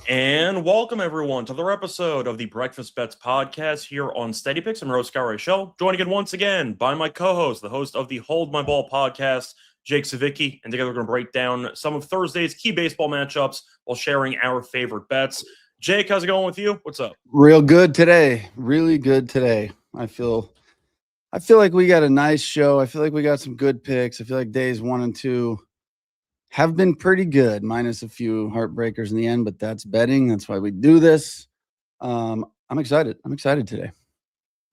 And welcome everyone to another episode of the Breakfast Bets podcast here on Steady Picks. I'm your host, Reichel, joined again once again by my co-host, the host of the Hold My Ball podcast, Jake Savicki. And together we're going to break down some of Thursday's key baseball matchups while sharing our favorite bets. Jake, how's it going with you? What's up? Real good today. Really good today. I feel like we got a nice show. I feel like we got some good picks. I feel like days 1 and 2 have been pretty good, minus a few heartbreakers in the end, but that's betting. That's why we do this. I'm excited. I'm excited today.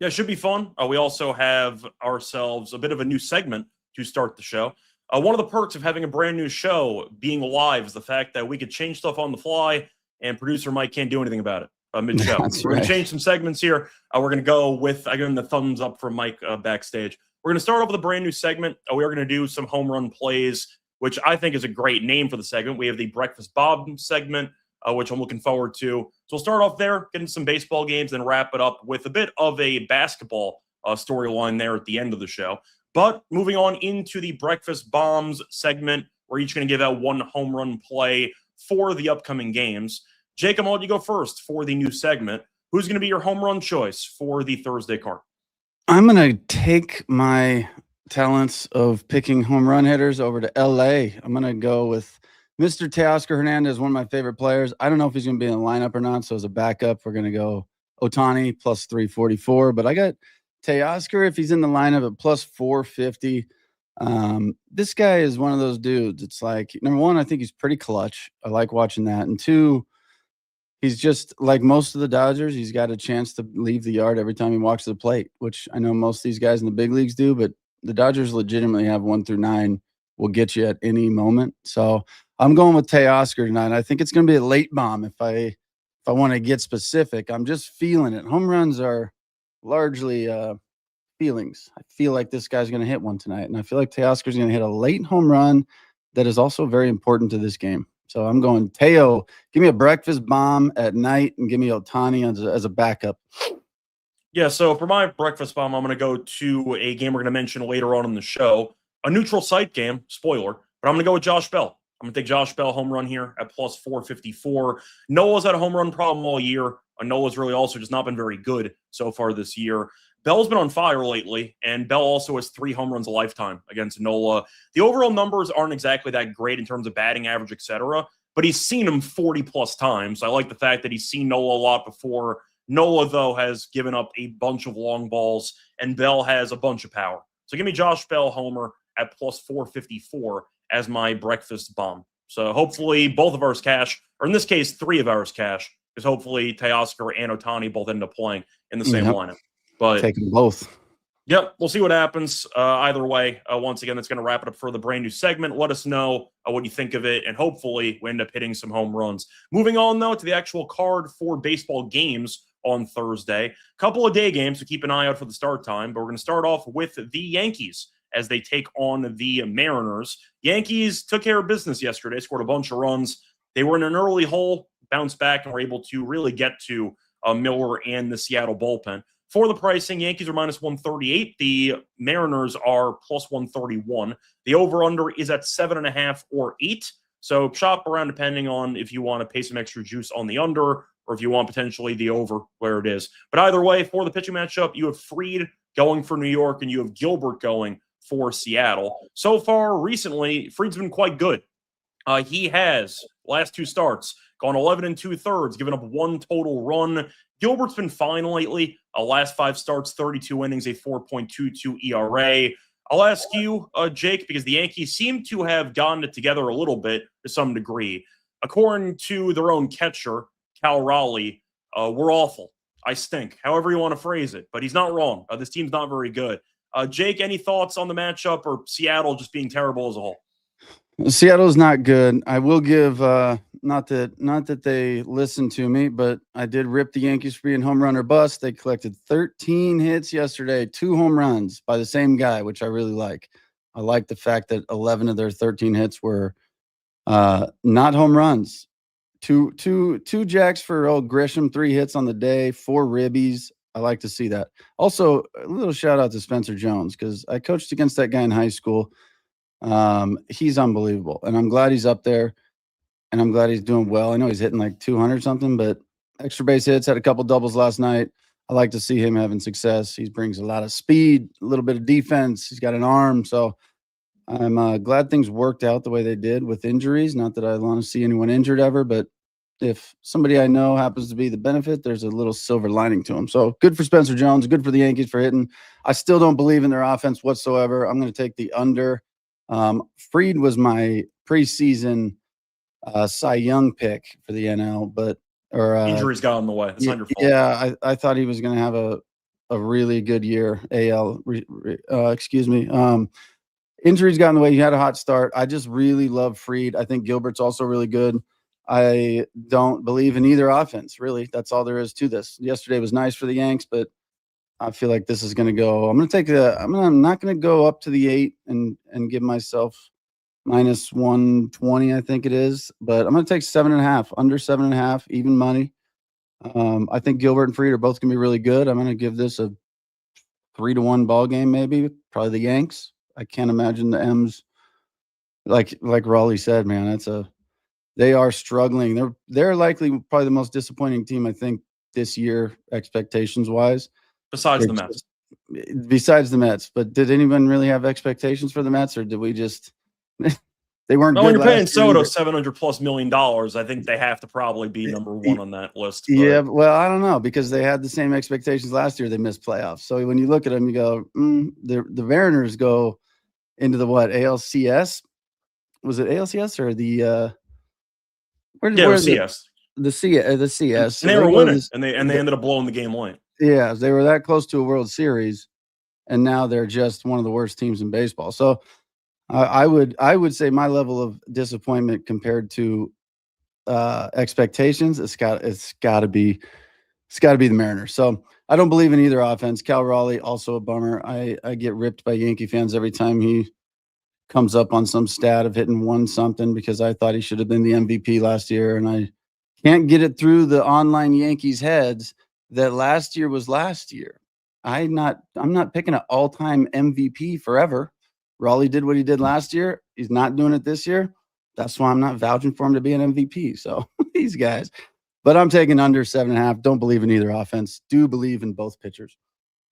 Yeah, it should be fun. We also have ourselves a bit of a new segment to start the show. One of the perks of having a brand new show being live is the fact that we could change stuff on the fly, and producer Mike can't do anything about it mid-show. We're going to change some segments here. We're going to go with, I give him the thumbs up from Mike backstage. We're going to start off with a brand new segment. We are going to do some home run plays, which I think is a great name for the segment. We have the Breakfast Bomb segment, which I'm looking forward to. So we'll start off there, get into some baseball games, and wrap it up with a bit of a basketball storyline there at the end of the show. But moving on into the Breakfast Bombs segment, we're each going to give out one home run play for the upcoming games. Jake, I'm going to let you go first for the new segment. Who's going to be your home run choice for the Thursday card? I'm going to take my talents of picking home run hitters over to LA. I'm going to go with Mr. Teoscar Hernandez, one of my favorite players. I don't know if he's going to be in the lineup or not. So as a backup, we're going to go Ohtani plus 344. But I got Teoscar, if he's in the lineup, at plus 450. This guy is one of those dudes. It's like, number one, I think he's pretty clutch. I like watching that. And two, he's just like most of the Dodgers. He's got a chance to leave the yard every time he walks to the plate, which I know most of these guys in the big leagues do, but the Dodgers legitimately have 1 through 9 will get you at any moment. So I'm going with Teoscar tonight. I think it's going to be a late bomb if I want to get specific. I'm just feeling it. Home runs are largely feelings. I feel like this guy's going to hit one tonight, and I feel like Teoscar's going to hit a late home run that is also very important to this game. So I'm going Teo. Give me a breakfast bomb at night and give me Ohtani as a backup. Yeah, so for my breakfast bomb, I'm going to go to a game we're going to mention later on in the show. A neutral site game, spoiler, but I'm going to go with Josh Bell. I'm going to take Josh Bell home run here at plus 454. Noah's had a home run problem all year. Noah's really also just not been very good so far this year. Bell's been on fire lately, and Bell also has 3 home runs a lifetime against Nola. The overall numbers aren't exactly that great in terms of batting average, etc., but he's seen him 40-plus times. I like the fact that he's seen Nola a lot before. Nola, though, has given up a bunch of long balls, and Bell has a bunch of power. So give me Josh Bell homer at plus 454 as my breakfast bomb. So hopefully both of ours cash, or in this case, 3 of ours cash, because hopefully Teoscar and Ohtani both end up playing in the same lineup. But take them both. Yep, we'll see what happens. Either way, once again, that's going to wrap it up for the brand new segment. Let us know what you think of it, and hopefully we end up hitting some home runs. Moving on, though, to the actual card for baseball games on Thursday. Couple of day games, so keep an eye out for the start time. But we're going to start off with the Yankees as they take on the Mariners. Yankees took care of business yesterday, scored a bunch of runs. They were in an early hole, bounced back, and were able to really get to Miller and the Seattle bullpen. For the pricing, Yankees are minus 138. The Mariners are plus 131. The over-under is at 7.5 or 8. So shop around depending on if you want to pay some extra juice on the under or if you want potentially the over where it is. But either way, for the pitching matchup, you have Fried going for New York and you have Gilbert going for Seattle. So far, recently, Fried's been quite good. He has, last 2 starts, gone 11 2/3, given up 1 total run. Gilbert's been fine lately. Last 5 starts, 32 innings, a 4.22 ERA. I'll ask you, Jake, because the Yankees seem to have gotten it together a little bit to some degree. According to their own catcher, Cal Raleigh, we're awful. I stink, however you want to phrase it. But he's not wrong. This team's not very good. Jake, any thoughts on the matchup or Seattle just being terrible as a whole? Seattle's not good. I will give not that they listened to me, but I did rip the Yankees for being home run or bust. They collected 13 hits yesterday, 2 home runs by the same guy, which I really like. I like the fact that 11 of their 13 hits were not home runs. Two jacks for old Grisham, 3 hits on the day, 4 ribbies. I like to see that. Also, a little shout out to Spencer Jones because I coached against that guy in high school. He's unbelievable, and I'm glad he's up there. and I'm glad he's doing well. I know he's hitting like 200 something, but extra base hits, had a couple doubles last night. I like to see him having success. He brings a lot of speed, a little bit of defense. He's got an arm, so I'm glad things worked out the way they did with injuries. Not that I want to see anyone injured ever, but if somebody I know happens to be the benefit, there's a little silver lining to him. So good for Spencer Jones, good for the Yankees for hitting. I still don't believe in their offense whatsoever. I'm going to take the under. Fried was my preseason Cy Young pick for the NL, but Injuries got in the way. That's not your fault. Yeah, I thought he was going to have a really good year. Excuse me. Injuries got in the way. He had a hot start. I just really love Fried. I think Gilbert's also really good. I don't believe in either offense, really. That's all there is to this. Yesterday was nice for the Yanks, but I feel like this is going to go. I'm not going to go up to the 8 and give myself minus 120, I think it is. But I'm going to take 7.5, under 7.5, even money. I think Gilbert and Fried are both going to be really good. I'm going to give this a 3-1 ball game, maybe. Probably the Yanks. I can't imagine the M's. Like Raleigh said, man, they are struggling. They're likely probably the most disappointing team, I think, this year, expectations wise. Besides the Mets. Besides the Mets. But did anyone really have expectations for the Mets, or did we just they weren't good? When you're paying Soto $700+ million, I think they have to probably be number one on that list. But. Yeah, well, I don't know, because they had the same expectations last year. They missed playoffs. So when you look at them, you go, the Mariners go into the what, ALCS? Was it ALCS or the CS. The CS. And they were winning, and they ended up blowing the game late. Yeah, they were that close to a World Series, and now they're just one of the worst teams in baseball. So I would say my level of disappointment compared to expectations, it's got to be the Mariners. So I don't believe in either offense. Cal Raleigh, also a bummer. I get ripped by Yankee fans every time he comes up on some stat of hitting 1 something, because I thought he should have been the MVP last year, and I can't get it through the online Yankees heads that last year was last year. I'm not picking an all-time MVP forever. Raleigh did what he did last year. He's not doing it this year. That's why I'm not vouching for him to be an MVP. So these guys, but I'm taking under 7.5. Don't believe in either offense. Do believe in both pitchers.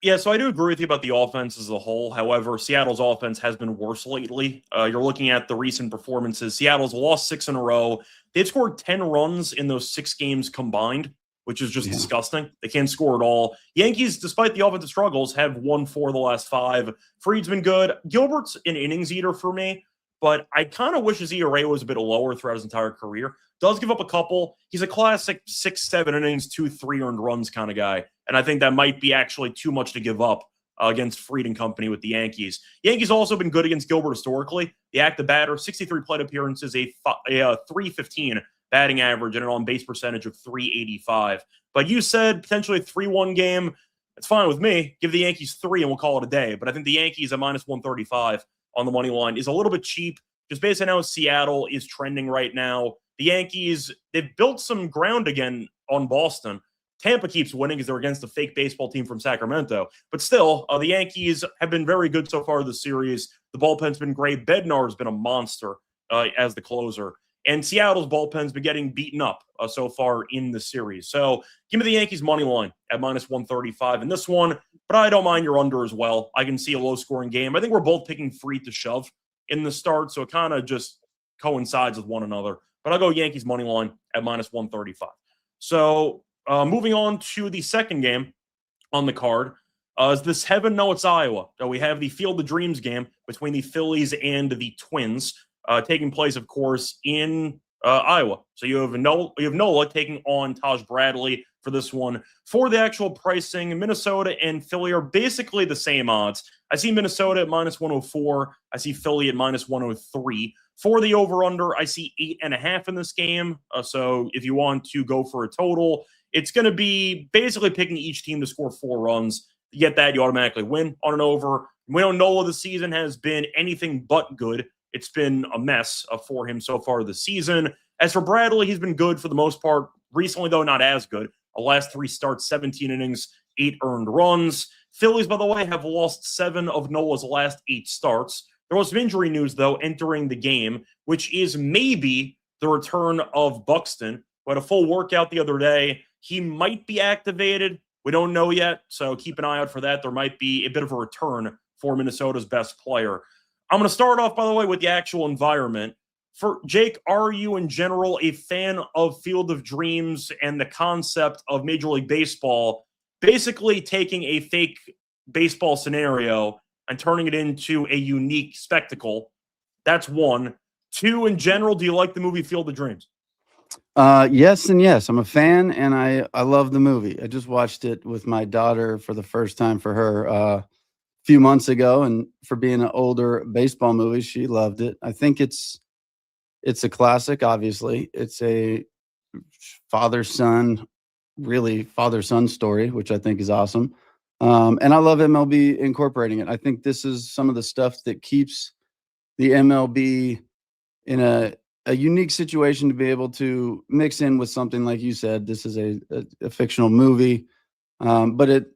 Yeah, so I do agree with you about the offense as a whole. However, Seattle's offense has been worse lately. You're looking at the recent performances. Seattle's lost 6 in a row. They've scored 10 runs in those 6 games combined, which is just disgusting. They can't score at all. Yankees, despite the offensive struggles, have won 4 of the last 5. Fried's been good. Gilbert's an innings eater for me, but I kind of wish his ERA was a bit lower throughout his entire career. Does give up a couple. He's a classic 6-7 innings, 2-3 earned runs kind of guy. And I think that might be actually too much to give up against Fried and company with the Yankees. Yankees also been good against Gilbert historically. The active batter, 63 plate appearances, a 315 batting average, and an on-base percentage of 385. But you said potentially a 3-1 game. It's fine with me. Give the Yankees 3 and we'll call it a day. But I think the Yankees at minus 135 on the money line is a little bit cheap, just based on how Seattle is trending right now. The Yankees, they've built some ground again on Boston. Tampa keeps winning because they're against a fake baseball team from Sacramento. But still, the Yankees have been very good so far this series. The bullpen's been great. Bednar's been a monster as the closer. And Seattle's bullpen's been getting beaten up so far in the series. So give me the Yankees money line at minus 135 in this one. But I don't mind your under as well. I can see a low-scoring game. I think we're both picking Fried to shove in the start, so it kind of just coincides with one another. But I'll go Yankees money line at minus 135. So moving on to the second game on the card. Is this heaven? No, it's Iowa. So we have the Field of Dreams game between the Phillies and the Twins, taking place, of course, in Iowa. So you have Nola taking on Taj Bradley for this one. For the actual pricing, Minnesota and Philly are basically the same odds. I see Minnesota at minus 104. I see Philly at minus 103. For the over-under, I see 8.5 in this game. So if you want to go for a total, it's going to be basically picking each team to score 4 runs. You get that, you automatically win on an over. We know Nola this season has been anything but good. It's been a mess for him so far this season. As for Bradley, he's been good for the most part. Recently, though, not as good. The last 3 starts, 17 innings, 8 earned runs. Phillies, by the way, have lost 7 of Nola's last 8 starts. There was some injury news, though, entering the game, which is maybe the return of Buxton, who had a full workout the other day. He might be activated. We don't know yet, so keep an eye out for that. There might be a bit of a return for Minnesota's best player. I'm going to start off, by the way, with the actual environment. For Jake, are you in general a fan of Field of Dreams and the concept of Major League Baseball basically taking a fake baseball scenario and turning it into a unique spectacle? That's one. Two, in general, do you like the movie Field of Dreams? Yes and yes. I'm a fan, and I love the movie. I just watched it with my daughter for the first time for her a few months ago, and for being an older baseball movie, she loved it. I think it's a classic, obviously. It's a father-son, really father-son story, which I think is awesome. And I love MLB incorporating it. I think this is some of the stuff that keeps the MLB in a unique situation to be able to mix in with something like you said. This is a fictional movie, but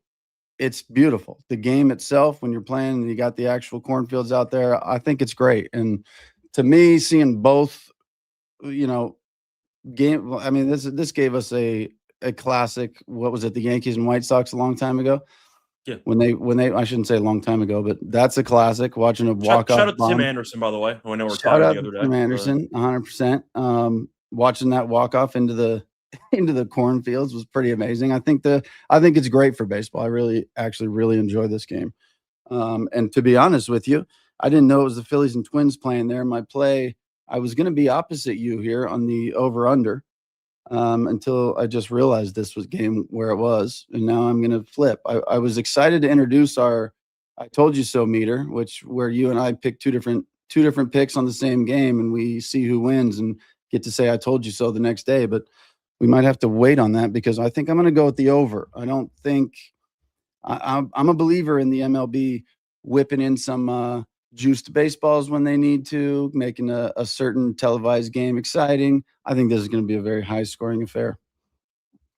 it's beautiful. The game itself, when you're playing and you got the actual cornfields out there, I think it's great. And to me, seeing both, game. I mean, this gave us a classic. What was it? The Yankees and White Sox a long time ago. Yeah. When they I shouldn't say a long time ago, but that's a classic. Watching a walk off. Shout out to Tim Anderson, by the way. I know we're Shout talking out the other day. Tim Anderson, 100%. Watching that walk off into the cornfields was pretty amazing. I think it's great for baseball. I really enjoy this game. And to be honest with you, I didn't know it was the Phillies and Twins playing there. My play, I was going to be opposite you here on the over-under until I just realized this was game where it was. And now I'm going to flip. I was excited to introduce our I told you so meter, where you and I pick two different picks on the same game, and we see who wins and get to say I told you so the next day. But we might have to wait on that because I think I'm going to go with the over. I don't think I'm a believer in the MLB whipping in some juiced baseballs when they need to, making a certain televised game exciting. I think this is going to be a very high scoring affair.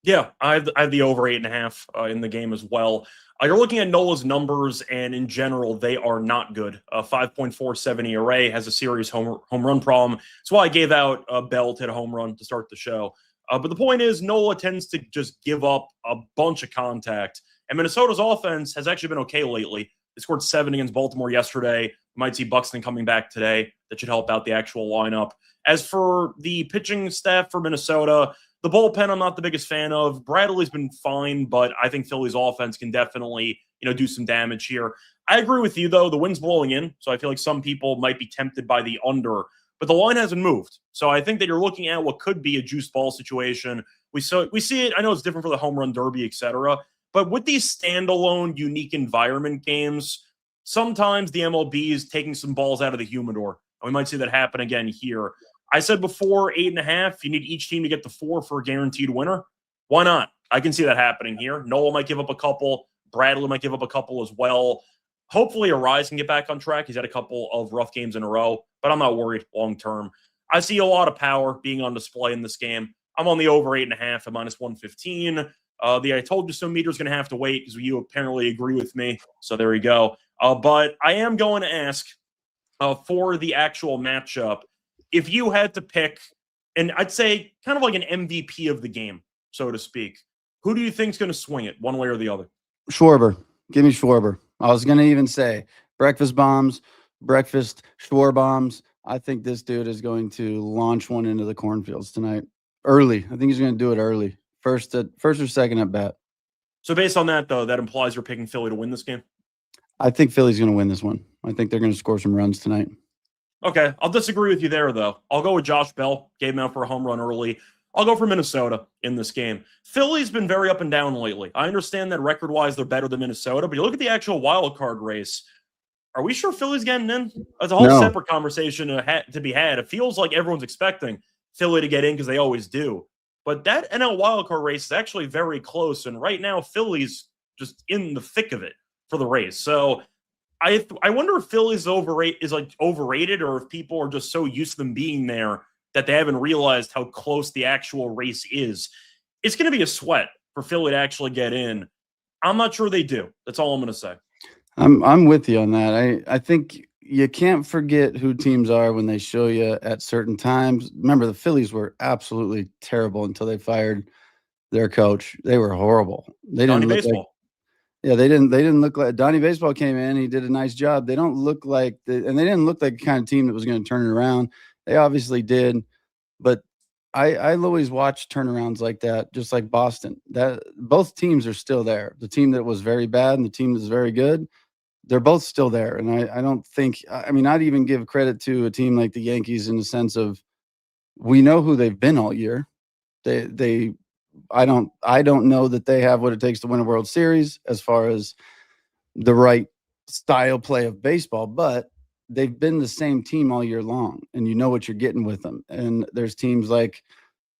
Yeah, I have the over 8.5 in the game as well. You're looking at Nola's numbers, and in general, they are not good. 5.47 ERA, has a serious home run problem. That's why I gave out Bell to hit a home run to start the show. But the point is, Nola tends to just give up a bunch of contact. And Minnesota's offense has actually been okay lately. They scored 7 against Baltimore yesterday. We might see Buxton coming back today. That should help out the actual lineup. As for the pitching staff for Minnesota, the bullpen I'm not the biggest fan of. Bradley's been fine, but I think Philly's offense can definitely, do some damage here. I agree with you, though. The wind's blowing in, so I feel like some people might be tempted by the under. But the line hasn't moved. So I think that you're looking at what could be a juice ball situation. We see it. I know it's different for the home run derby, et cetera. But with these standalone, unique environment games, sometimes the MLB is taking some balls out of the humidor. And we might see that happen again here. I said before 8.5, you need each team to get to 4 for a guaranteed winner. Why not? I can see that happening here. Nola might give up a couple. Bradley might give up a couple as well. Hopefully Arise can get back on track. He's had a couple of rough games in a row, but I'm not worried long term. I see a lot of power being on display in this game. I'm on the over 8.5 at -115. The I told you so meter is going to have to wait because you apparently agree with me. So there you go. But I am going to ask for the actual matchup. If you had to pick, and I'd say kind of like an MVP of the game, so to speak, who do you think is going to swing it one way or the other? Schwarber. Give me Schwarber. I was going to even say breakfast Schwar bombs. I think this dude is going to launch one into the cornfields tonight. Early. I think he's going to do it early. First or second at bat. So based on that, though, that implies you're picking Philly to win this game? I think Philly's going to win this one. I think they're going to score some runs tonight. Okay, I'll disagree with you there, though. I'll go with Josh Bell. Gave him out for a home run early. I'll go for Minnesota in this game. Philly's been very up and down lately. I understand that record-wise they're better than Minnesota, but you look at the actual wild card race. Are we sure Philly's getting in? That's a whole separate conversation to be had. It feels like everyone's expecting Philly to get in because they always do. But that NL wild card race is actually very close, and right now Philly's just in the thick of it for the race. So I wonder if Philly's overrated, or if people are just so used to them being there that they haven't realized how close the actual race is. It's going to be a sweat for Philly to actually get in. I'm not sure they do. That's all I'm going to say. I'm with you on that. I think you can't forget who teams are when they show you at certain times. Remember, the Phillies were absolutely terrible until they fired their coach. They were horrible. They Donnie didn't look like Baseball. yeah, they didn't look like Donnie Baseball came in. He did a nice job. They don't look like and they didn't look like the kind of team that was going to turn it around. They obviously did, but I always watch turnarounds like that, just like Boston. That both teams are still there. The team that was very bad and the team that's very good, they're both still there. And I don't think, I mean, I'd even give credit to a team like the Yankees in the sense of we know who they've been all year. I don't know that they have what it takes to win a World Series as far as the right style play of baseball, but they've been the same team all year long, and you know what you're getting with them. And there's teams like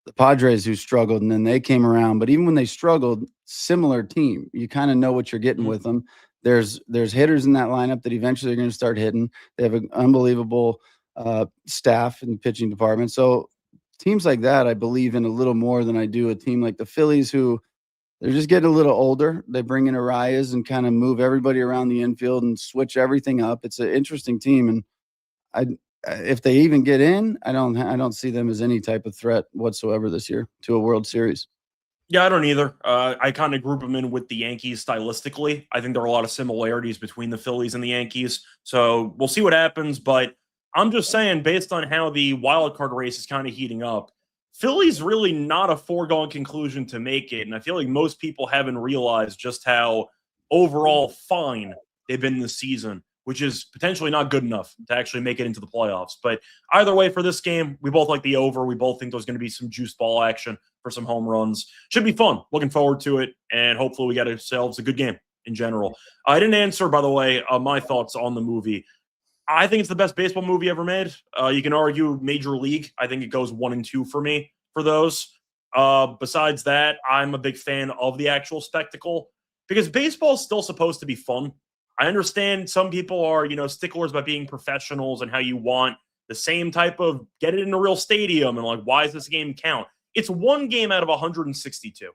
the Padres who struggled, and then they came around. But even when they struggled, similar team, you kind of know what you're getting with them. There's hitters in that lineup that eventually are going to start hitting. They have an unbelievable staff in the pitching department. So teams like that, I believe in a little more than I do a team like the Phillies, who they're just getting a little older. They bring in Arias and kind of move everybody around the infield and switch everything up. It's an interesting team, and if they even get in, I don't see them as any type of threat whatsoever this year to a World Series. Yeah, I don't either. I kind of group them in with the Yankees stylistically. I think there are a lot of similarities between the Phillies and the Yankees. So we'll see what happens. But I'm just saying, based on how the wild card race is kind of heating up, Philly's really not a foregone conclusion to make it. And I feel like most people haven't realized just how overall fine they've been this season, which is potentially not good enough to actually make it into the playoffs. But either way, for this game, we both like the over. We both think there's going to be some juice ball action for some home runs. Should be fun. Looking forward to it. And hopefully we get ourselves a good game in general. I didn't answer, by the way, my thoughts on the movie. I think it's the best baseball movie ever made. You can argue Major League. I think it goes 1 and 2 for me for those. Besides that, I'm a big fan of the actual spectacle because baseball is still supposed to be fun. I understand some people are, sticklers about being professionals and how you want the same type of get it in a real stadium and like, why does this game count? It's one game out of 162.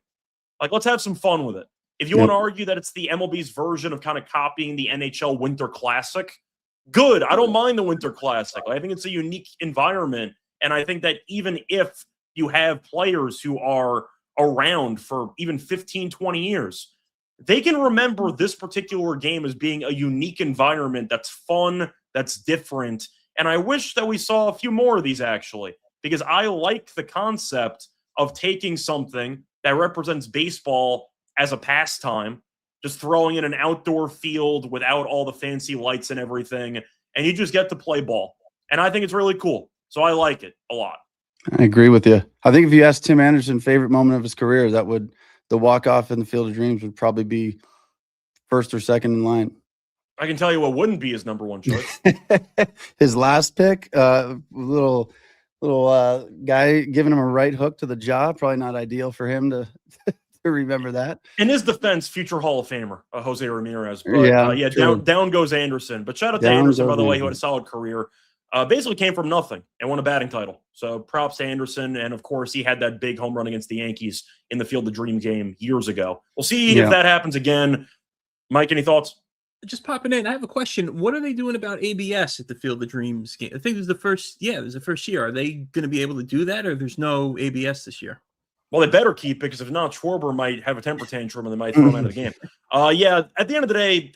Like, let's have some fun with it. If you want to argue that it's the MLB's version of kind of copying the NHL Winter Classic, good. I don't mind the Winter Classic. I think it's a unique environment. And I think that even if you have players who are around for even 15, 20 years, they can remember this particular game as being a unique environment that's fun, that's different. And I wish that we saw a few more of these, actually, because I like the concept of taking something that represents baseball as a pastime, just throwing in an outdoor field without all the fancy lights and everything, and you just get to play ball. And I think it's really cool. So I like it a lot. I agree with you. I think if you asked Tim Anderson favorite moment of his career, the walk-off in the Field of Dreams would probably be first or second in line. I can tell you what wouldn't be his number one choice. His last pick, little guy giving him a right hook to the jaw, probably not ideal for him to remember that. In his defense, future Hall of Famer, Jose Ramirez. But, down goes Anderson. But shout out to Anderson, by the way, who had a solid career. Basically came from nothing and won a batting title. So props to Anderson. And, of course, he had that big home run against the Yankees in the Field of Dream game years ago. We'll see if that happens again. Mike, any thoughts? Just popping in. I have a question. What are they doing about ABS at the Field of Dreams game? I think it was the first year. Are they going to be able to do that, or there's no ABS this year? Well, they better keep it, because if not, Schwarber might have a temper tantrum and they might throw him out of the game. At the end of the day,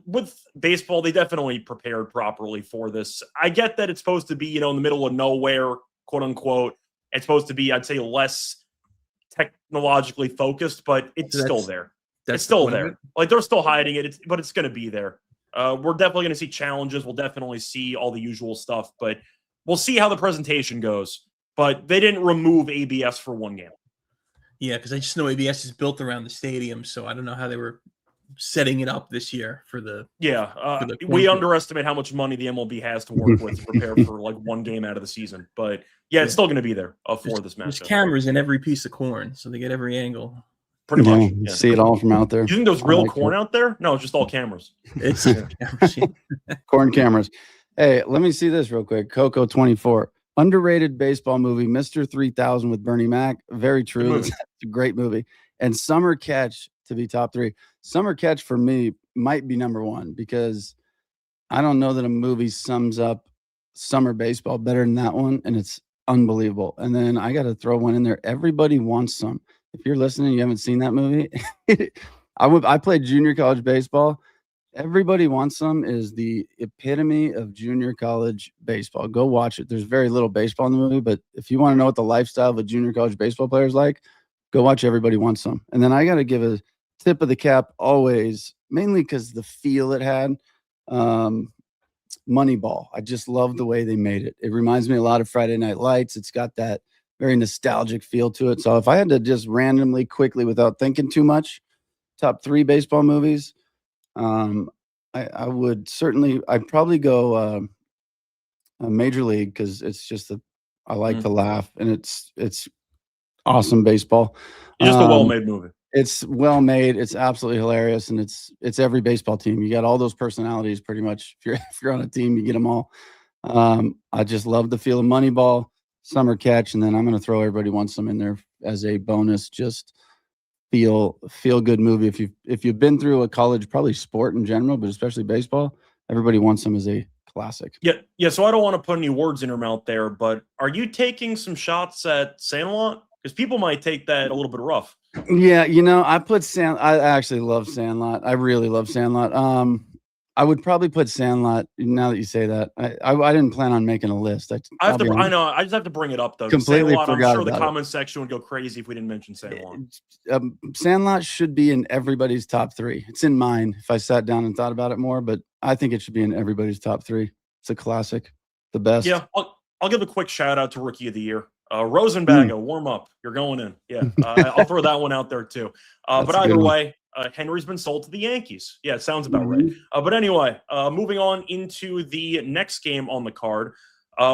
with baseball, they definitely prepared properly for this. I get that it's supposed to be, in the middle of nowhere, quote unquote. It's supposed to be, I'd say, less technologically focused, but it's still there. It's still there. Like, they're still hiding it, but it's going to be there. We're definitely going to see challenges. We'll definitely see all the usual stuff, but we'll see how the presentation goes. But they didn't remove ABS for one game. Yeah, because I just know ABS is built around the stadium, so I don't know how they were setting it up this year for the. We underestimate how much money the MLB has to work with to prepare for like one game out of the season. But it's still going to be there for this match. There's cameras in every piece of corn, so they get every angle. Pretty much. You see it all from out there. You think there's real corn out there? No, it's just all cameras. It's cameras. Corn cameras. Hey, let me see this real quick. Coco 24. Underrated baseball movie, Mr. 3000 with Bernie Mac. Very true. It's a great movie. And Summer Catch to be top 3. Summer Catch for me might be number 1 because I don't know that a movie sums up summer baseball better than that one, and it's unbelievable. And then I got to throw one in there. Everybody Wants Some. If you're listening, you haven't seen that movie. I played junior college baseball. Everybody Wants Some is the epitome of junior college baseball. Go watch it. There's very little baseball in the movie, but if you want to know what the lifestyle of a junior college baseball player is like, go watch Everybody Wants Some. And then I got to give a tip of the cap always, mainly because the feel it had. Moneyball. I just love the way they made it. It reminds me a lot of Friday Night Lights. It's got that very nostalgic feel to it. So if I had to just randomly, quickly, without thinking too much, top 3 baseball movies, I would certainly, I'd probably go Major League, because it's just I like to laugh, and it's awesome baseball. It's just a well-made movie. It's well made. It's absolutely hilarious, and it's every baseball team. You got all those personalities pretty much. If you're on a team, you get them all. I just love the feel of Moneyball, Summer Catch, and then I'm going to throw Everybody Wants Some in there as a bonus. Just feel good movie. If you've been through a college, probably sport in general, but especially baseball, Everybody Wants Some is a classic. Yeah. So I don't want to put any words in your mouth there, but are you taking some shots at Sandlot? Because people might take that a little bit rough. Yeah, I actually love Sandlot. I really love Sandlot. I would probably put Sandlot, now that you say that. I didn't plan on making a list. I know. I just have to bring it up, though. Completely Sandlot, forgot I'm sure the about it. comment section would go crazy if we didn't mention Sandlot. Sandlot should be in everybody's top 3. It's in mine if I sat down and thought about it more, but I think it should be in everybody's top 3. It's a classic, the best. Yeah, I'll give a quick shout out to Rookie of the Year. Rosenbaga, warm up. You're going in. Yeah, I'll throw that one out there too. But either way, Henry's been sold to the Yankees. Yeah, it sounds about right. But anyway, moving on into the next game on the card,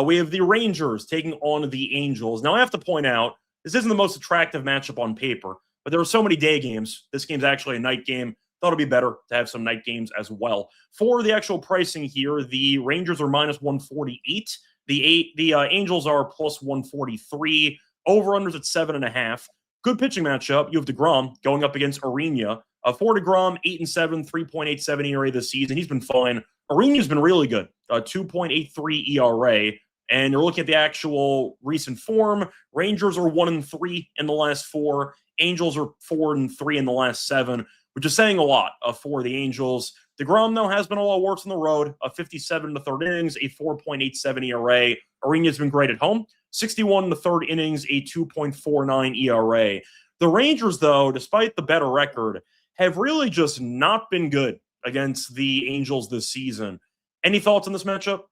we have the Rangers taking on the Angels. Now, I have to point out, this isn't the most attractive matchup on paper, but there are so many day games. This game's actually a night game. Thought it'd be better to have some night games as well. For the actual pricing here, the Rangers are minus 148. The Angels are plus 143. Over-unders at 7.5. Good pitching matchup. You have DeGrom going up against Urena. For DeGrom, 8-7, 3.87 ERA this season. He's been fine. Urena's been really good. 2.83 ERA. And you're looking at the actual recent form. Rangers are 1-3 in the last 4. Angels are 4-3 in the last 7, which is saying a lot for the Angels. DeGrom, though, has been a lot worse on the road. 57 in the third innings, a 4.87 ERA. Urena's been great at home. 61 in the third innings, a 2.49 ERA. The Rangers, though, despite the better record, have really just not been good against the Angels this season. Any thoughts on this matchup?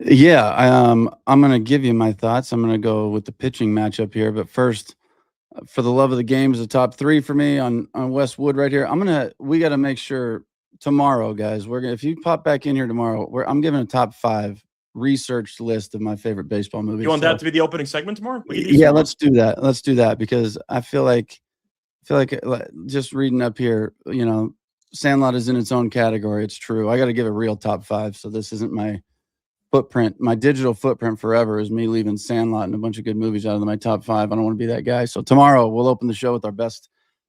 Yeah, I'm going to give you my thoughts. I'm going to go with the pitching matchup here. But first, for the love of the game, is the top 3 for me on Westwood right here. We got to make sure tomorrow, guys. If you pop back in here tomorrow, I'm giving a top 5 researched list of my favorite baseball movies. You want that to be the opening segment tomorrow? Yeah, let's do that. Let's do that, because I feel like just reading up here, Sandlot is in its own category. It's true. I got to give a real top 5. So this isn't my footprint. My digital footprint forever is me leaving Sandlot and a bunch of good movies out of my top 5. I don't want to be that guy. So tomorrow we'll open the show with our best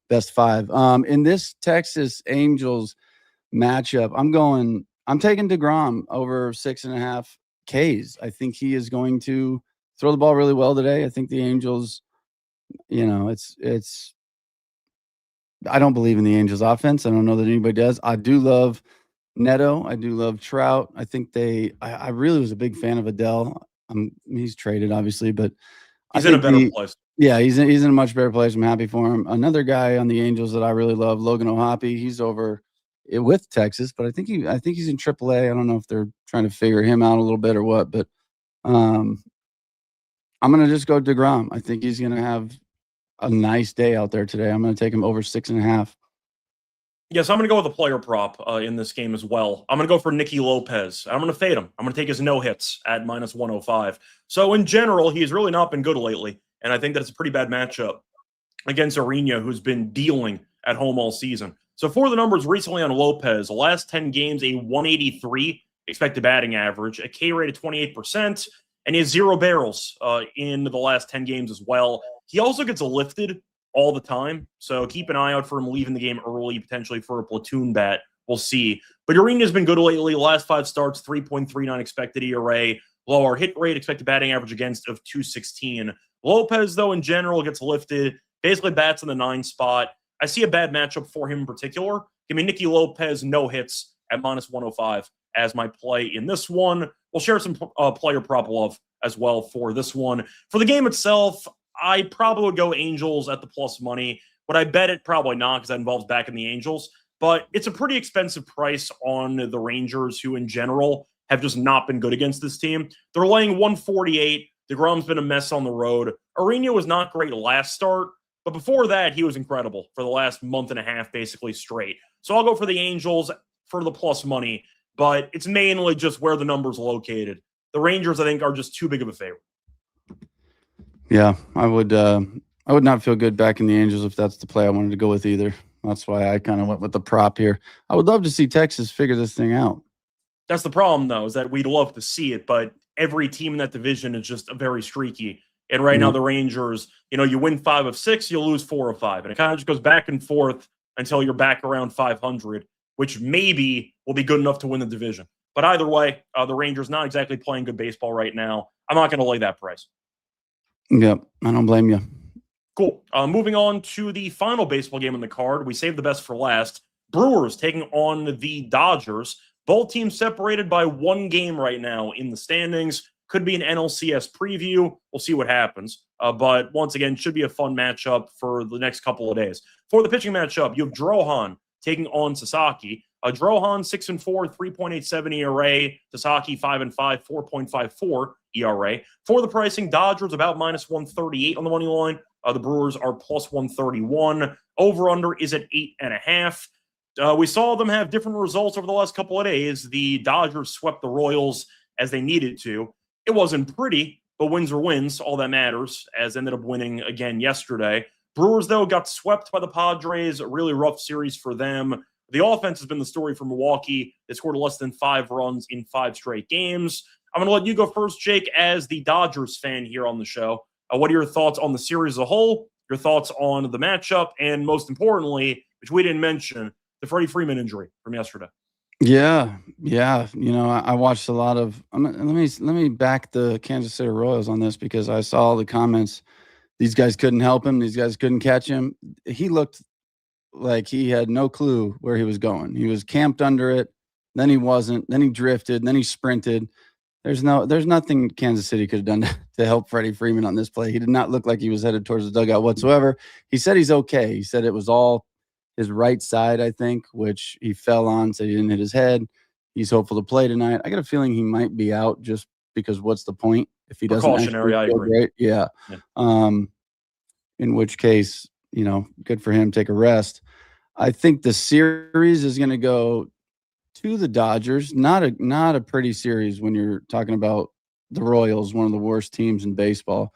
5. In this Texas Angels matchup, I'm taking DeGrom over 6.5 Ks. I think he is going to throw the ball really well today. I think the Angels, I don't believe in the Angels offense. I don't know that anybody does. I do love Neto. I do love Trout. I think I really was a big fan of Adele. He's traded, obviously, but he's in a better place. Yeah, he's in a much better place. I'm happy for him. Another guy on the Angels that I really love, Logan O'Hoppe. He's over with Texas, but I think he's in AAA. I don't know if they're trying to figure him out a little bit or what, but I'm gonna just go DeGrom. I think he's gonna have a nice day out there today. I'm gonna take him over 6.5. Yes, I'm going to go with a player prop in this game as well. I'm going to go for Nicky Lopez. I'm going to fade him. I'm going to take his no hits at minus 105. So in general, he's really not been good lately, and I think that's a pretty bad matchup against Urena, who's been dealing at home all season. So for the numbers recently on Lopez, the last 10 games, a 183 expected batting average, a K rate of 28%, and he has 0 barrels in the last 10 games as well. He also gets lifted all the time, so keep an eye out for him leaving the game early, potentially for a platoon bat We'll see. But Urena's been good lately. Last 5 starts, 3.39 expected ERA, lower hit rate, expected batting average against of 216. Lopez, though, in general, gets lifted, basically bats in the 9 spot. I see a bad matchup for him in particular. Give me Nicky Lopez, no hits at -105 as my play in this one. We'll share some player prop love as well for this one. For the game itself, I probably would go Angels at the plus money. Would I bet it? Probably not, because that involves backing the Angels. But it's a pretty expensive price on the Rangers, who in general have just not been good against this team. They're laying 148. DeGrom's been a mess on the road. Urena was not great last start, but before that, he was incredible for the last month and a half, basically straight. So I'll go for the Angels for the plus money, but it's mainly just where the number's located. The Rangers, I think, are just too big of a favorite. Yeah, I would not feel good backing the Angels if that's the play I wanted to go with either. That's why I kind of went with the prop here. I would love to see Texas figure this thing out. That's the problem, though, is that we'd love to see it, but every team in that division is just very streaky. And right now, the Rangers, you win 5 of 6, you lose 4 of 5. And it kind of just goes back and forth until you're back around 500, which maybe will be good enough to win the division. But either way, the Rangers not exactly playing good baseball right now. I'm not going to lay that price. Yep, I don't blame you. Cool. Moving on to the final baseball game on the card. We saved the best for last. Brewers taking on the Dodgers. Both teams separated by 1 game right now in the standings. Could be an NLCS preview. We'll see what happens. But once again, should be a fun matchup for the next couple of days. For the pitching matchup, you have Drohan taking on Sasaki. Drohan 6-4, 3.87 ERA. Sasaki 5-5, 4.54 ERA. For the pricing, Dodgers about -138 on the money line. The Brewers are +131. Over-under is at 8.5. We saw them have different results over the last couple of days. The Dodgers swept the Royals as they needed to. It wasn't pretty, but wins are wins. All that matters, as ended up winning again yesterday. Brewers, though, got swept by the Padres. A really rough series for them. The offense has been the story for Milwaukee. They scored less than 5 runs in 5 straight games. I'm going to let you go first, Jake, as the Dodgers fan here on the show. What are your thoughts on the series as a whole, your thoughts on the matchup, and most importantly, which we didn't mention, the Freddie Freeman injury from yesterday? Yeah. I watched a lot of. Let me back the Kansas City Royals on this, because I saw the comments. These guys couldn't help him. These guys couldn't catch him. He looked like he had no clue where he was going. He was camped under it. Then he wasn't. Then he drifted. Then he sprinted. There's nothing Kansas City could have done to help Freddie Freeman on this play. He did not look like he was headed towards the dugout whatsoever. He said he's okay. He said it was all his right side, I think, which he fell on, so he didn't hit his head. He's hopeful to play tonight. I got a feeling he might be out, just because what's the point if he doesn't? Precautionary, I agree. Great? Yeah. In which case, good for him. Take a rest. I think the series is going to go to the Dodgers. Not a pretty series when you're talking about the Royals, one of the worst teams in baseball.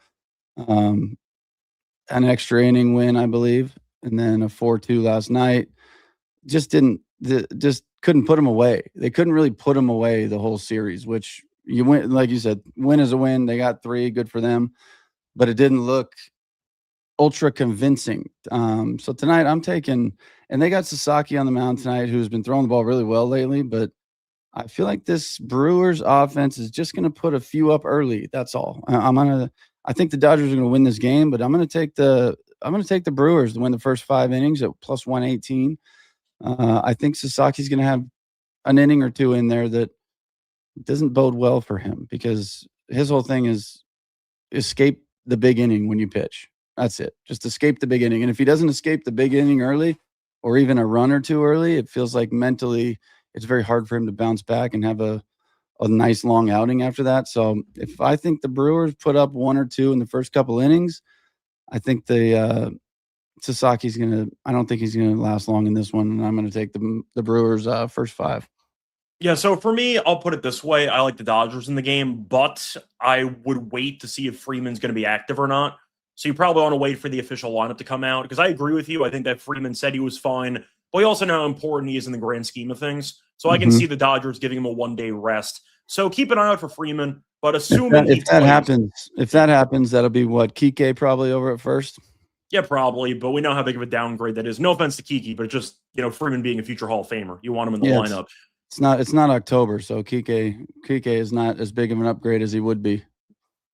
An extra inning win, I believe, and then a 4-2 last night. Just couldn't put them away. They couldn't really put them away the whole series, which you win, like you said, win is a win. They got 3, good for them, but it didn't look ultra convincing. So tonight I'm taking, and they got Sasaki on the mound tonight, who's been throwing the ball really well lately, but I feel like this Brewers offense is just going to put a few up early. That's all. I think the Dodgers are going to win this game, but I'm going to take the Brewers to win the first 5 innings at +118. I think Sasaki's going to have an inning or 2 in there that doesn't bode well for him, because his whole thing is escape the big inning when you pitch. That's it. Just escape the big inning. And if he doesn't escape the big inning early, or even a run or 2 early, it feels like mentally it's very hard for him to bounce back and have a nice long outing after that. So if I think the Brewers put up 1 or 2 in the first couple innings, I think Sasaki's I don't think he's going to last long in this one. And I'm going to take the Brewers first 5. Yeah, so for me, I'll put it this way. I like the Dodgers in the game, but I would wait to see if Freeman's going to be active or not. So you probably want to wait for the official lineup to come out, because I agree with you. I think that Freeman said he was fine, but we also know how important he is in the grand scheme of things. So I can see the Dodgers giving him a 1-day rest. So keep an eye out for Freeman, but assuming if that happens, that'll be what, Kike probably over at first? Yeah, probably, but we know how big of a downgrade that is. No offense to Kiki, but just, Freeman being a future Hall of Famer. You want him in the lineup. It's not October, so Kike is not as big of an upgrade as he would be.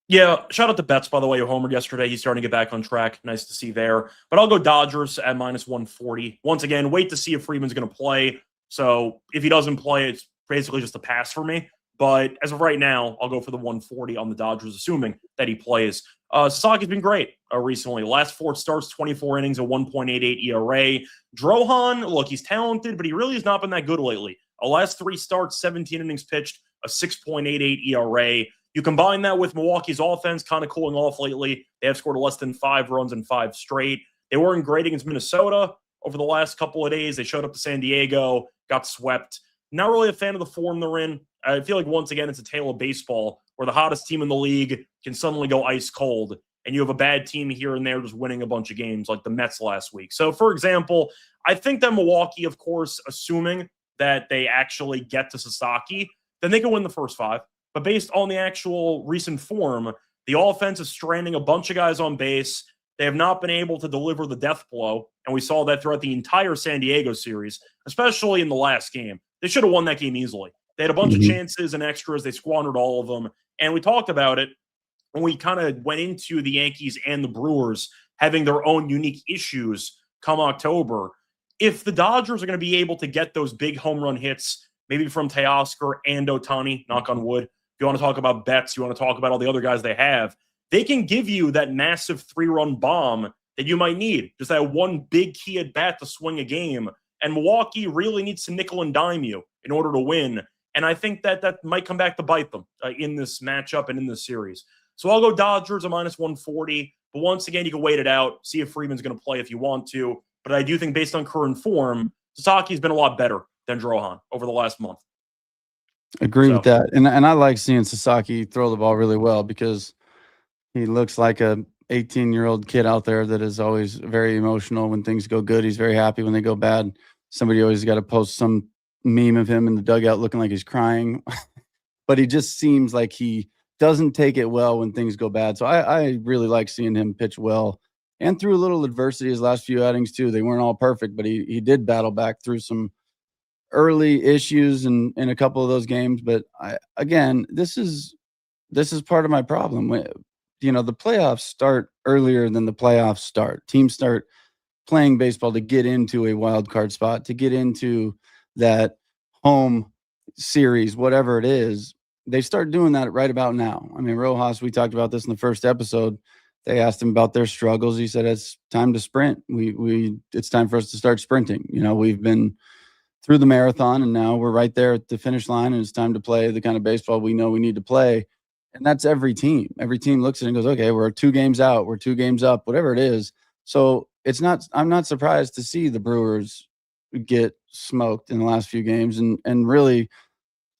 Yeah, shout out to Betts, by the way, who homered yesterday. He's starting to get back on track. Nice to see there. But I'll go Dodgers at -140. Once again, wait to see if Freeman's going to play. So if he doesn't play, it's basically just a pass for me. But as of right now, I'll go for the 140 on the Dodgers, assuming that he plays. Sasaki's been great recently. Last 4 starts, 24 innings, a 1.88 ERA. Drohan, look, he's talented, but he really has not been that good lately. Last 3 starts, 17 innings pitched, a 6.88 ERA. You combine that with Milwaukee's offense kind of cooling off lately. They have scored less than 5 runs in 5 straight. They weren't great against Minnesota over the last couple of days. They showed up to San Diego, got swept. Not really a fan of the form they're in. I feel like, once again, it's a tale of baseball where the hottest team in the league can suddenly go ice cold, and you have a bad team here and there just winning a bunch of games like the Mets last week. So, for example, I think that Milwaukee, of course, assuming that they actually get to Sasaki, then they can win the first 5. But based on the actual recent form, the offense is stranding a bunch of guys on base. They have not been able to deliver the death blow, and we saw that throughout the entire San Diego series, especially in the last game. They should have won that game easily. They had a bunch of chances and extras. They squandered all of them. And we talked about it when we kind of went into the Yankees and the Brewers having their own unique issues come October. If the Dodgers are going to be able to get those big home run hits, maybe from Teoscar and Ohtani, knock on wood, you want to talk about Betts, you want to talk about all the other guys they have, they can give you that massive 3-run bomb that you might need. Just that one big key at bat to swing a game. And Milwaukee really needs to nickel and dime you in order to win. And I think that might come back to bite them in this matchup and in this series. So I'll go Dodgers at -140. But once again, you can wait it out, see if Freeman's going to play if you want to. But I do think, based on current form, Sasaki's been a lot better than Drohan over the last month. Agree with that. And I like seeing Sasaki throw the ball really well because he looks like a 18-year-old kid out there that is always very emotional when things go good. He's very happy when they go bad. Somebody always got to post some meme of him in the dugout looking like he's crying. But he just seems like he doesn't take it well when things go bad. So I really like seeing him pitch well and through a little adversity his last few outings too. They weren't all perfect, but he did battle back through some early issues in a couple of those games. But this is part of my problem. The playoffs start earlier than the playoffs start. Teams start playing baseball to get into a wild card spot, to get into that home series, whatever it is. They start doing that right about now. I mean, Rojas, we talked about this in the first episode. They asked him about their struggles. He said, it's time to sprint. It's time for us to start sprinting. We've been through the marathon, and now we're right there at the finish line, and it's time to play the kind of baseball we know we need to play. And that's every team. Every team looks at it and goes, okay, we're 2 games out, we're 2 games up, whatever it is. So I'm not surprised to see the Brewers get smoked in the last few games, and really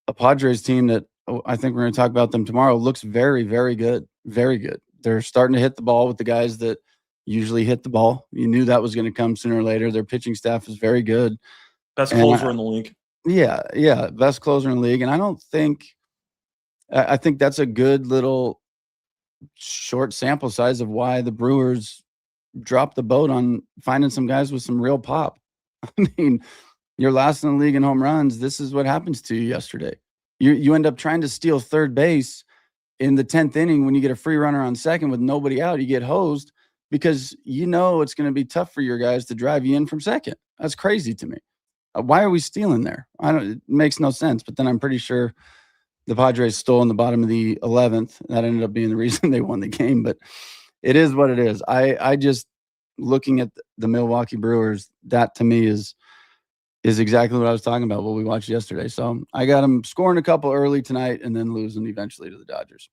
a Padres team that I think we're going to talk about them tomorrow looks very, very good. Very good. They're starting to hit the ball with the guys that usually hit the ball. You knew that was going to come sooner or later. Their pitching staff is very good. Best closer in the league. Yeah. Best closer in the league. And I think that's a good little short sample size of why the Brewers dropped the boat on finding some guys with some real pop. I mean, you're last in the league in home runs. This is what happens to you yesterday. You end up trying to steal third base in the 10th inning when you get a free runner on second with nobody out. You get hosed because it's going to be tough for your guys to drive you in from second. That's crazy to me. Why are we stealing there? It makes no sense. But then I'm pretty sure the Padres stole in the bottom of the 11th. That ended up being the reason they won the game. But it is what it is. I just, looking at the Milwaukee Brewers, that to me is exactly what I was talking about, what we watched yesterday. So I got them scoring a couple early tonight and then losing eventually to the Dodgers.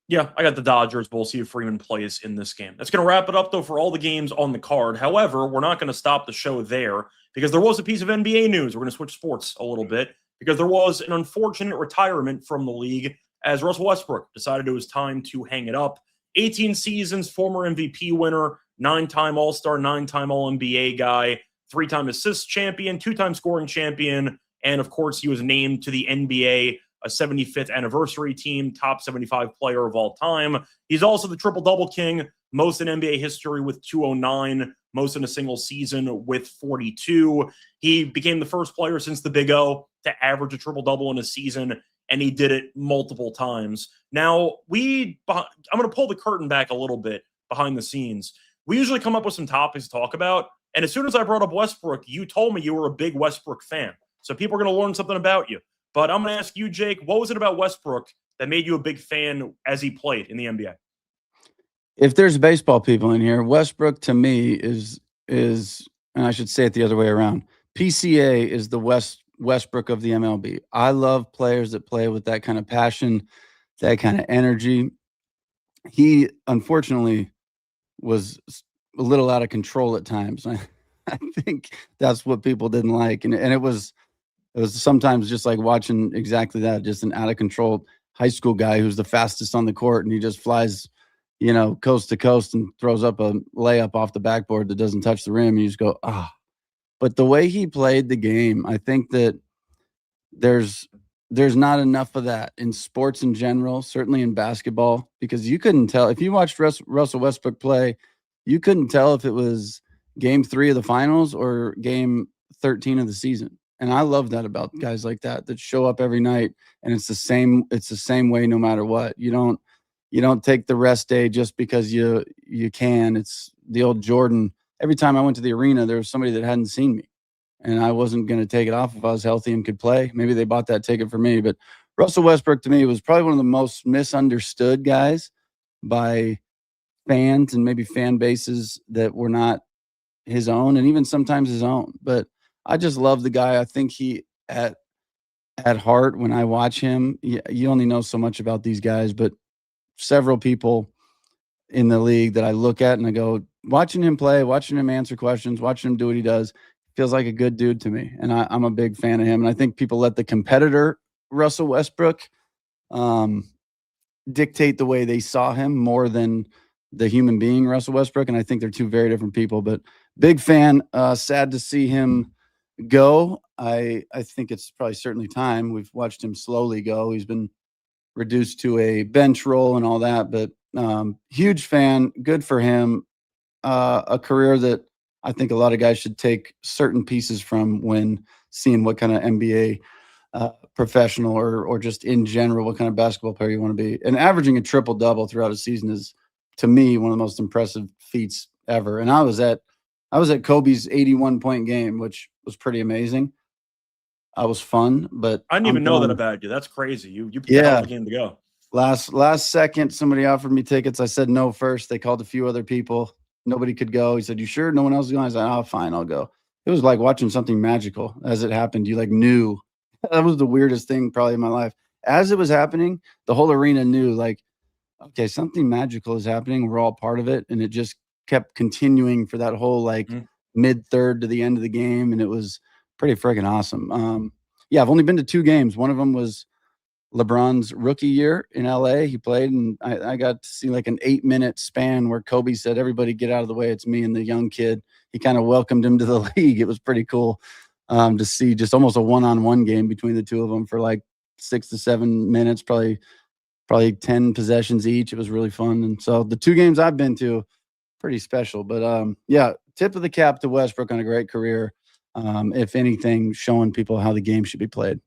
Yeah, I got the Dodgers, but we'll see if Freeman plays in this game. That's going to wrap it up, though, for all the games on the card. However, we're not going to stop the show there because there was a piece of NBA news. We're going to switch sports a little bit because there was an unfortunate retirement from the league as Russell Westbrook decided it was time to hang it up. 18 seasons, former MVP winner, 9-time All-Star, 9-time All-NBA guy, 3-time assist champion, 2-time scoring champion, and, of course, he was named to the NBA a 75th anniversary team, top 75 player of all time. He's also the triple-double king, most in NBA history with 209, most in a single season with 42. He became the first player since the Big O to average a triple-double in a season, and he did it multiple times. Now, I'm going to pull the curtain back a little bit behind the scenes. We usually come up with some topics to talk about, and as soon as I brought up Westbrook, you told me you were a big Westbrook fan. So people are going to learn something about you. But I'm going to ask you, Jake, what was it about Westbrook that made you a big fan as he played in the NBA? If there's baseball people in here, Westbrook to me is, and I should say it the other way around. PCA is the Westbrook of the MLB. I love players that play with that kind of passion, that kind of energy. He unfortunately was a little out of control at times. I think that's what people didn't like, and it was sometimes just like watching exactly that, just an out of control high school guy who's the fastest on the court, and he just flies, coast to coast and throws up a layup off the backboard that doesn't touch the rim. And you just go, ah. But the way he played the game, I think that there's not enough of that in sports in general, certainly in basketball, because you couldn't tell if you watched Russell Westbrook play, you couldn't tell if it was game 3 of the finals or game 13 of the season. And I love that about guys like that show up every night, and it's the same way no matter what. You don't take the rest day just because you can. It's the old Jordan. Every time I went to the arena, there was somebody that hadn't seen me, and I wasn't going to take it off if I was healthy and could play. Maybe they bought that ticket for me, but Russell Westbrook to me was probably one of the most misunderstood guys by fans and maybe fan bases that were not his own, and even sometimes his own. But I just love the guy. I think he at heart, when I watch him, you only know so much about these guys, but several people in the league that I look at and I go, watching him play, watching him answer questions, watching him do what he does, feels like a good dude to me. And I'm a big fan of him. And I think people let the competitor Russell Westbrook dictate the way they saw him more than the human being Russell Westbrook. And I think they're two very different people, but big fan. Sad to see him go. I think it's probably certainly time. We've watched him slowly go. He's been reduced to a bench role and all that, but huge fan. Good for him. A career that I think a lot of guys should take certain pieces from when seeing what kind of NBA professional or just in general, what kind of basketball player you want to be. And averaging a triple-double throughout a season is, to me, one of the most impressive feats ever. And I was at Kobe's 81-point game, which was pretty amazing. I was fun, but I didn't even know that about you. That's crazy. You picked the game to go. Last second, somebody offered me tickets. I said no first. They called a few other people. Nobody could go. He said, "You sure no one else is going?" I said, "Oh, fine, I'll go." It was like watching something magical as it happened. You knew. That was the weirdest thing probably in my life. As it was happening, the whole arena knew, okay, something magical is happening. We're all part of it. And it just kept continuing for that whole mid-third to the end of the game. And it was pretty freaking awesome. I've only been to 2 games. One of them was LeBron's rookie year in LA. He played, and I got to see an 8-minute span where Kobe said, "Everybody get out of the way. It's me and the young kid." He kind of welcomed him to the league. It was pretty cool to see just almost a one-on-one game between the two of them for 6 to 7 minutes, probably 10 possessions each. It was really fun. And so the 2 games I've been to, pretty special. But tip of the cap to Westbrook on a great career. If anything, showing people how the game should be played.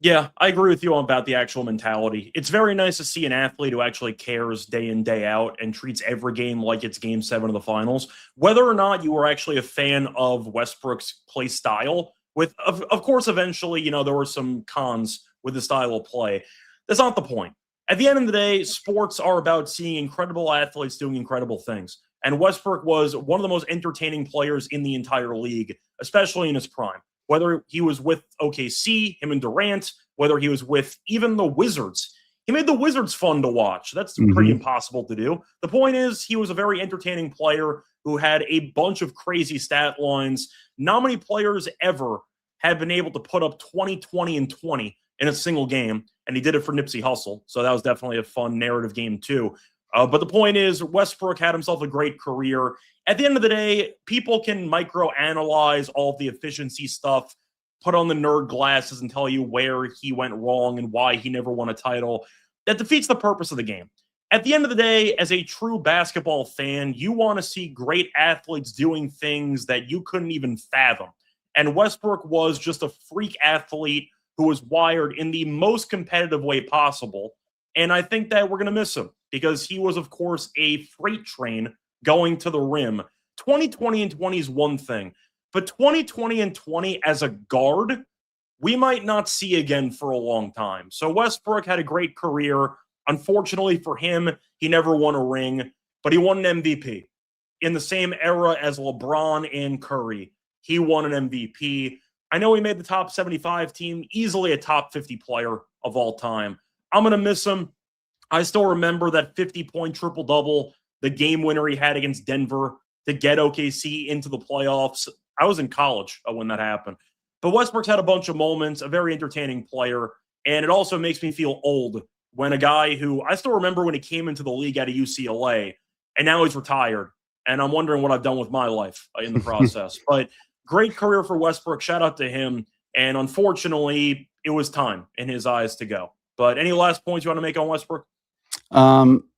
Yeah, I agree with you about the actual mentality. It's very nice to see an athlete who actually cares day in, day out and treats every game like it's game 7 of the finals. Whether or not you were actually a fan of Westbrook's play style, of course, eventually, there were some cons with the style of play. That's not the point. At the end of the day, sports are about seeing incredible athletes doing incredible things. And Westbrook was one of the most entertaining players in the entire league, especially in his prime. Whether he was with OKC, him and Durant, whether he was with even the Wizards. He made the Wizards fun to watch. That's pretty impossible to do. The point is, he was a very entertaining player who had a bunch of crazy stat lines. Not many players ever have been able to put up 20, 20, and 20 in a single game, and he did it for Nipsey Hussle. So that was definitely a fun narrative game too. But the point is, Westbrook had himself a great career. At the end of the day, people can microanalyze all the efficiency stuff, put on the nerd glasses and tell you where he went wrong and why he never won a title. That defeats the purpose of the game. at the end of the day, as a true basketball fan, you want to see great athletes doing things that you couldn't even fathom. And Westbrook was just a freak athlete who was wired in the most competitive way possible. And I think that we're going to miss him because he was, of course, a freight train going to the rim. 2020 and 20 is one thing, but 2020 and 20 as a guard, we might not see again for a long time. So Westbrook had a great career. Unfortunately for him, he never won a ring, but he won an MVP. In the same era as LeBron and Curry, he won an MVP. I know he made the top 75 team, easily a top 50 player of all time. I'm going to miss him. I still remember that 50-point triple-double, the game winner he had against Denver to get OKC into the playoffs. I was in college when that happened. But Westbrook's had a bunch of moments, a very entertaining player, and it also makes me feel old when a guy who I still remember when he came into the league out of UCLA, and now he's retired, and I'm wondering what I've done with my life in the process. But great career for Westbrook. Shout out to him. And unfortunately, it was time in his eyes to go. But any last points you want to make on Westbrook?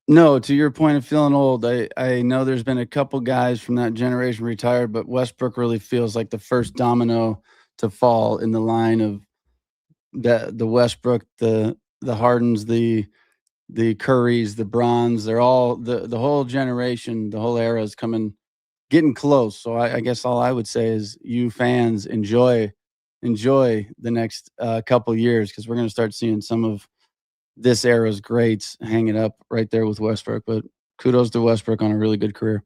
No, to your point of feeling old, I know there's been a couple guys from that generation retired, but Westbrook really feels like the first domino to fall in the line of the Westbrook, the Hardens, the Currys, the Brons. They're all the whole generation, the whole era is getting close. So I guess all I would say is you fans enjoy the next couple years because we're going to start seeing some of this era's greats hanging up right there with Westbrook. But kudos to Westbrook on a really good career.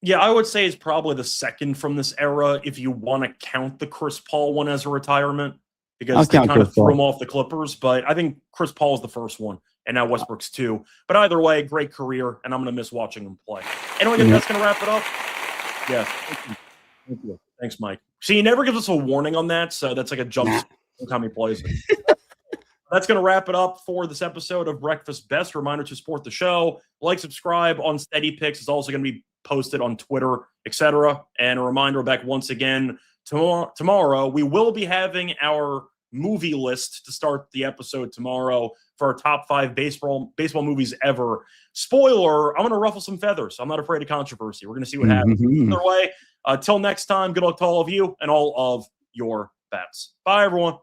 Yeah, I would say it's probably the second from this era if you want to count the Chris Paul one as a retirement because they kind of threw him off the Clippers. But I think Chris Paul is the first one, and now Westbrook's two. But either way, great career, and I'm going to miss watching him play. Anyway, that's going to wrap it up. Yeah. Thank you. Thanks, Mike. See, he never gives us a warning on that, so that's like a jump time he plays it. That's going to wrap it up for this episode of Breakfast Best. Reminder to support the show. Like, subscribe on Steady Picks. It's also going to be posted on Twitter, etc. And a reminder back once again, tomorrow we will be having our movie list to start the episode tomorrow for our top 5 baseball movies ever. Spoiler, I'm going to ruffle some feathers. I'm not afraid of controversy. We're going to see what happens. Either way, till next time, good luck to all of you and all of your bets. Bye, everyone.